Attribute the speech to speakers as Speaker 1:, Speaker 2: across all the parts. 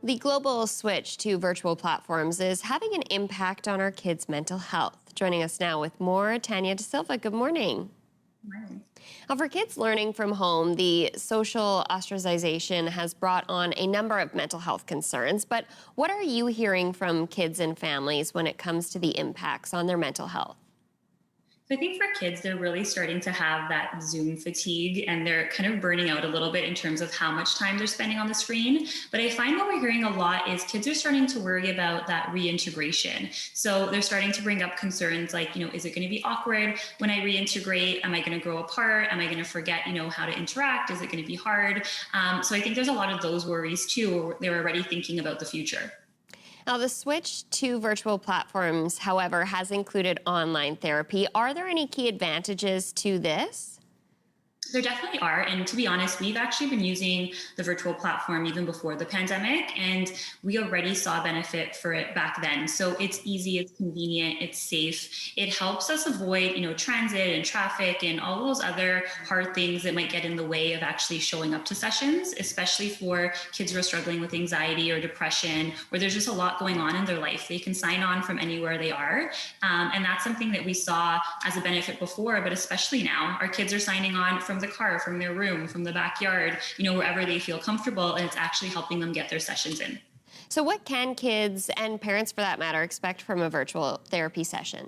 Speaker 1: The global switch to virtual platforms is having an impact on our kids' mental health. Joining us now with more, Tania DaSilva. Good morning.
Speaker 2: Right.
Speaker 1: Now, for kids learning from home, the social ostracization has brought on a number of mental health concerns. But what are you hearing from kids and families when it comes to the impacts on their mental health?
Speaker 2: So I think for kids, they're really starting to have that Zoom fatigue and they're kind of burning out a little bit in terms of how much time they're spending on the screen. But I find what we're hearing a lot is kids are starting to worry about that reintegration. So they're starting to bring up concerns like, is it going to be awkward when I reintegrate? Am I going to grow apart? Am I going to forget, how to interact? Is it going to be hard? So I think there's a lot of those worries too. They're already thinking about the future.
Speaker 1: Now, the switch to virtual platforms, however, has included online therapy. Are there any key advantages to this?
Speaker 2: There definitely are. And to be honest, we've actually been using the virtual platform even before the pandemic, and we already saw benefit for it back then. So it's easy, it's convenient, it's safe. It helps us avoid, transit and traffic and all those other hard things that might get in the way of actually showing up to sessions, especially for kids who are struggling with anxiety or depression, where there's just a lot going on in their life. They can sign on from anywhere they are. And that's something that we saw as a benefit before, but especially now, our kids are signing on from the car, from their room, from the backyard, wherever they feel comfortable, and it's actually helping them get their sessions in.
Speaker 1: So what can kids and parents, for that matter, expect from a virtual therapy session?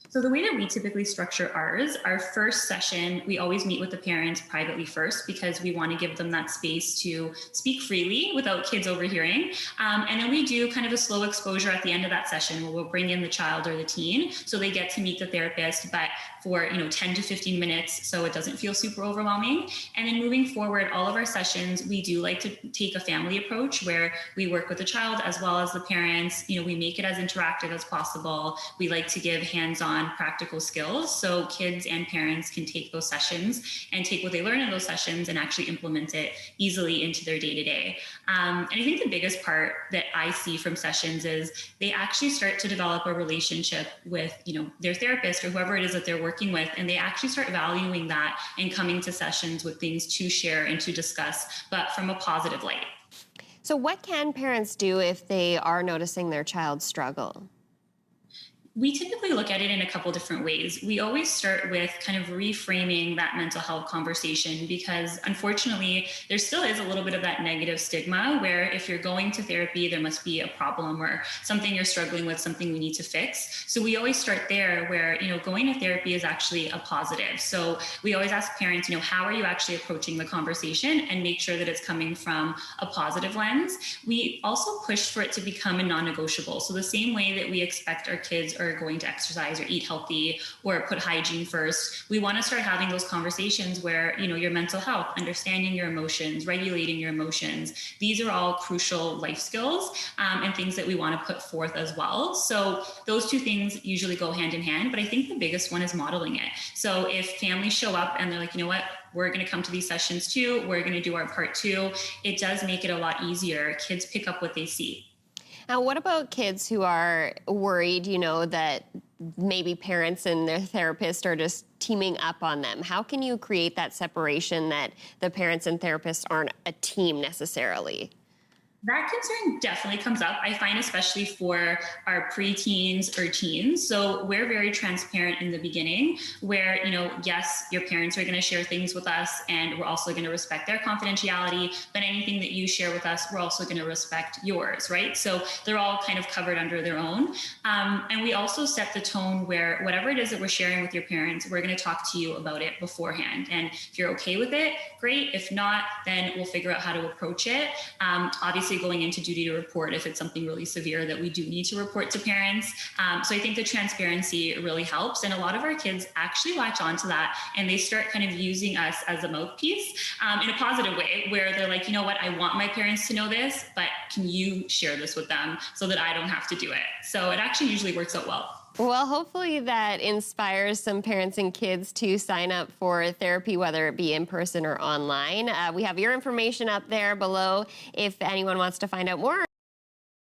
Speaker 2: So the way that we typically structure ours, our first session, we always meet with the parents privately first because we want to give them that space to speak freely without kids overhearing. And then we do kind of a slow exposure at the end of that session where we'll bring in the child or the teen so they get to meet the therapist, but for 10 to 15 minutes so it doesn't feel super overwhelming. And then moving forward, all of our sessions, we do like to take a family approach where we work with the child as well as the parents. We make it as interactive as possible. We like to give hands-on practical skills so kids and parents can take those sessions and take what they learn in those sessions and actually implement it easily into their day-to-day. And I think the biggest part that I see from sessions is they actually start to develop a relationship with their therapist or whoever it is that they're working with, and they actually start valuing that and coming to sessions with things to share and to discuss, but from a positive light.
Speaker 1: So what can parents do if they are noticing their child struggle?
Speaker 2: We typically look at it in a couple different ways. We always start with kind of reframing that mental health conversation because unfortunately, there still is a little bit of that negative stigma where if you're going to therapy, there must be a problem or something you're struggling with, something we need to fix. So we always start there where, going to therapy is actually a positive. So we always ask parents, how are you actually approaching the conversation and make sure that it's coming from a positive lens. We also push for it to become a non-negotiable. So the same way that we expect our kids are going to exercise or eat healthy or put hygiene first, we want to start having those conversations where your mental health, understanding your emotions, regulating your emotions, these are all crucial life skills and things that we want to put forth as well. So those two things usually go hand in hand, but I think the biggest one is modeling it. So if families show up and they're like, what, we're going to come to these sessions too, we're going to do our part too, it does make it a lot easier. Kids pick up what they see.
Speaker 1: Now, what about kids who are worried, that maybe parents and their therapist are just teaming up on them? How can you create that separation that the parents and therapists aren't a team necessarily?
Speaker 2: That concern definitely comes up. I find especially for our preteens or teens. So we're very transparent in the beginning where, yes, your parents are going to share things with us and we're also going to respect their confidentiality, but anything that you share with us, we're also going to respect yours, right? So they're all kind of covered under their own. And we also set the tone where whatever it is that we're sharing with your parents, we're going to talk to you about it beforehand. And if you're okay with it, great. If not, then we'll figure out how to approach it. Obviously, going into duty to report if it's something really severe that we do need to report to parents. So I think the transparency really helps. And a lot of our kids actually latch onto that and they start kind of using us as a mouthpiece in a positive way where they're like, what, I want my parents to know this, but can you share this with them so that I don't have to do it? So it actually usually works out well.
Speaker 1: Well, hopefully that inspires some parents and kids to sign up for therapy, whether it be in person or online. We have your information up there below if anyone wants to find out more.